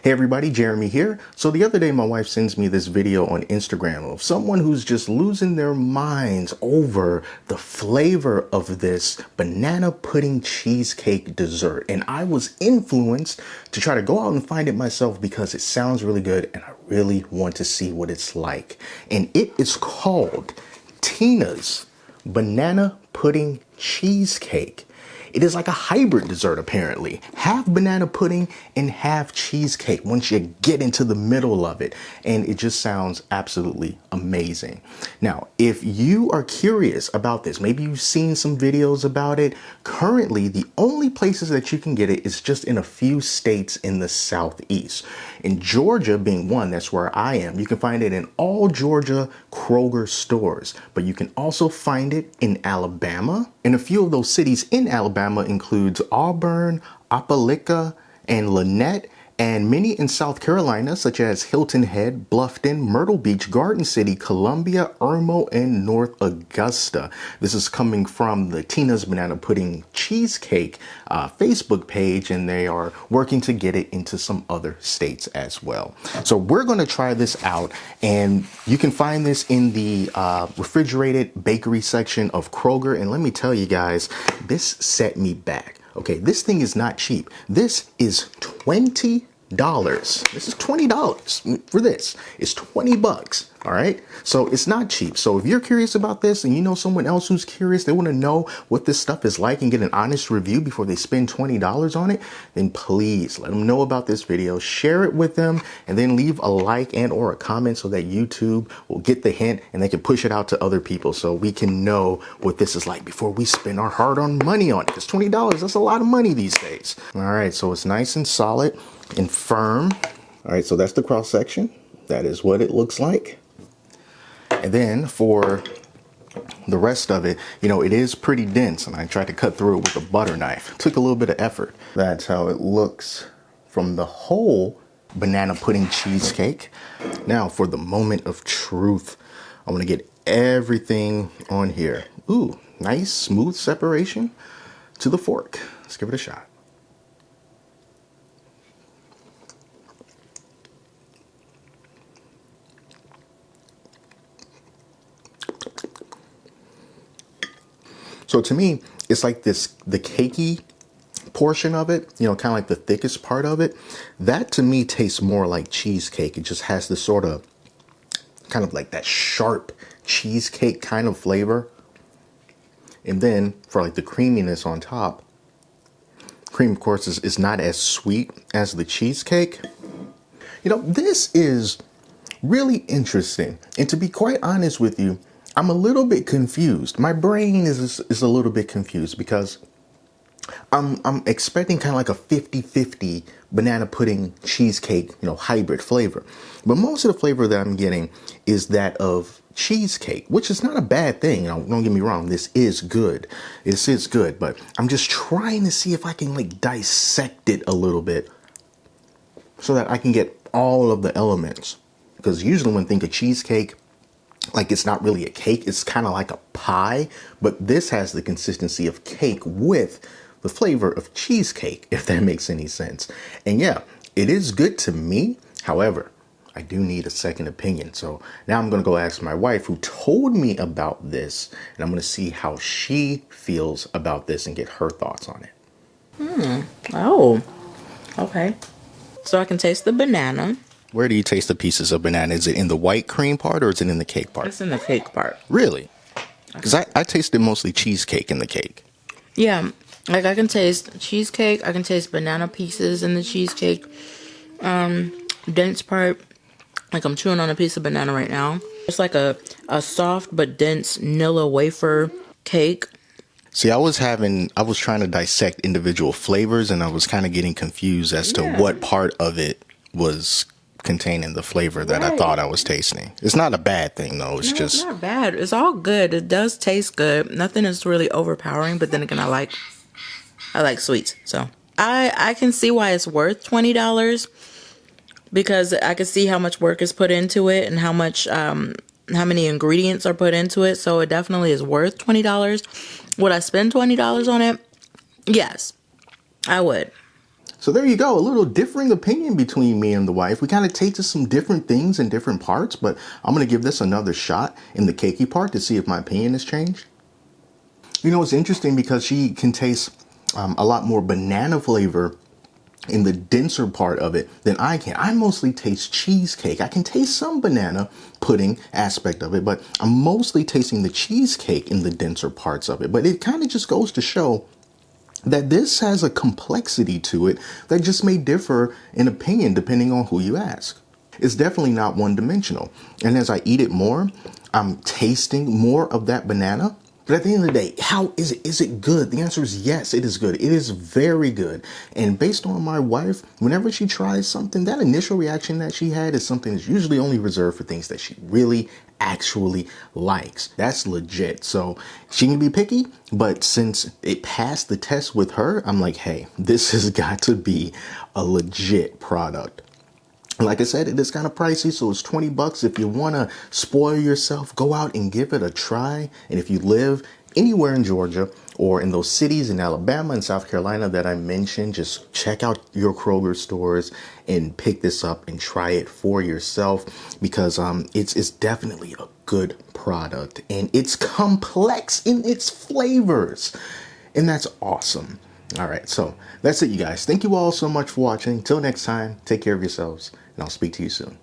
Hey everybody, Jeremy here. So the other day my wife sends me this video on Instagram of someone who's just losing their minds over the flavor of this banana pudding cheesecake dessert. And I was influenced to try to go out and find it myself because it sounds really good and I really want to see what it's like. And it is called Tina's Banana Pudding Cheesecake. It is like a hybrid dessert, apparently. Half banana pudding and half cheesecake once you get into the middle of it. And it just sounds absolutely amazing. Now, if you are curious about this, maybe you've seen some videos about it. Currently, the only places that you can get it is just in a few states in the Southeast. In Georgia being one, that's where I am. You can find it in all Georgia Kroger stores. But you can also find it in Alabama. And a few of those cities in Alabama includes Auburn, Opelika, and Lynette, and many in South Carolina, such as Hilton Head, Bluffton, Myrtle Beach, Garden City, Columbia, Irmo, and North Augusta. This is coming from the Tina's Banana Pudding Cheesecake Facebook page, and they are working to get it into some other states as well. So we're going to try this out, and you can find this in the refrigerated bakery section of Kroger. And let me tell you guys, this set me back. Okay, this thing is not cheap. This is $20. This is $20 for this. It's 20 bucks. All right. So it's not cheap. So if you're curious about this and you know someone else who's curious, they want to know what this stuff is like and get an honest review before they spend $20 on it, then please let them know about this video, share it with them, and then leave a like and or a comment so that YouTube will get the hint and they can push it out to other people so we can know what this is like before we spend our hard-earned money on it. It's $20. That's a lot of money these days. All right. So it's nice and solid and firm. All right. So that's the cross section. That is what it looks like. And then for the rest of it, you know, it is pretty dense, and I tried to cut through it with a butter knife. It took a little bit of effort. That's how it looks from the whole banana pudding cheesecake. Now for the moment of truth, I'm gonna get everything on here. Ooh, nice smooth separation to the fork. Let's give it a shot. So to me, it's like this, the cakey portion of it, you know, kind of like the thickest part of it. That to me tastes more like cheesecake. It just has this sort of kind of like that sharp cheesecake kind of flavor. And then for like the creaminess on top, cream of course is not as sweet as the cheesecake. You know, this is really interesting. And to be quite honest with you, I'm a little bit confused. My brain is a little bit confused because I'm expecting kind of like a 50-50 banana pudding cheesecake, you know, hybrid flavor. But most of the flavor that I'm getting is that of cheesecake, which is not a bad thing. You know, don't get me wrong. This is good. This is good. But I'm just trying to see if I can like dissect it a little bit so that I can get all of the elements. Because usually when I think of cheesecake, like it's not really a cake, it's kind of like a pie, but this has the consistency of cake with the flavor of cheesecake, if that makes any sense. And yeah, it is good to me. However, I do need a second opinion. So now I'm going to go ask my wife who told me about this, and I'm going to see how she feels about this and get her thoughts on it. Oh, okay. So I can taste the banana. Where do you taste the pieces of banana? Is it in the white cream part or is it in the cake part? It's in the cake part. Really? Because I tasted mostly cheesecake in the cake. Yeah, like I can taste cheesecake. I can taste banana pieces in the cheesecake. Dense part, like I'm chewing on a piece of banana right now. It's like a soft but dense Nilla wafer cake. See, I was trying to dissect individual flavors and I was kind of getting confused as to what part of it was containing the flavor that I thought I was tasting. It's not a bad thing though. It's just not bad. It's all good. It does taste good. Nothing is really overpowering, but then again, I like sweets. So I can see why it's worth $20 because I can see how much work is put into it and how many ingredients are put into it. So it definitely is worth $20. Would I spend $20 on it? Yes, I would. So there you go, a little differing opinion between me and the wife. We kind of tasted some different things in different parts, but I'm going to give this another shot in the cakey part to see if my opinion has changed. You know, it's interesting because she can taste a lot more banana flavor in the denser part of it than I can. I mostly taste cheesecake. I can taste some banana pudding aspect of it, but I'm mostly tasting the cheesecake in the denser parts of it. But it kind of just goes to show that this has a complexity to it that just may differ in opinion depending on who you ask. It's definitely not one dimensional. And as I eat it more, I'm tasting more of that banana. But at the end of the day, how is it? Is it good? The answer is yes, it is good. It is very good. And based on my wife, whenever she tries something, that initial reaction that she had is something that's usually only reserved for things that she really actually likes. That's legit. So she can be picky, but since it passed the test with her, I'm like, hey, this has got to be a legit product. Like I said, it is kind of pricey, so it's 20 bucks. If you want to spoil yourself, go out and give it a try. And if you live anywhere in Georgia or in those cities in Alabama and South Carolina that I mentioned, just check out your Kroger stores and pick this up and try it for yourself, because it's definitely a good product and it's complex in its flavors. And that's awesome. All right, so that's it, you guys. Thank you all so much for watching. Till next time, take care of yourselves, and I'll speak to you soon.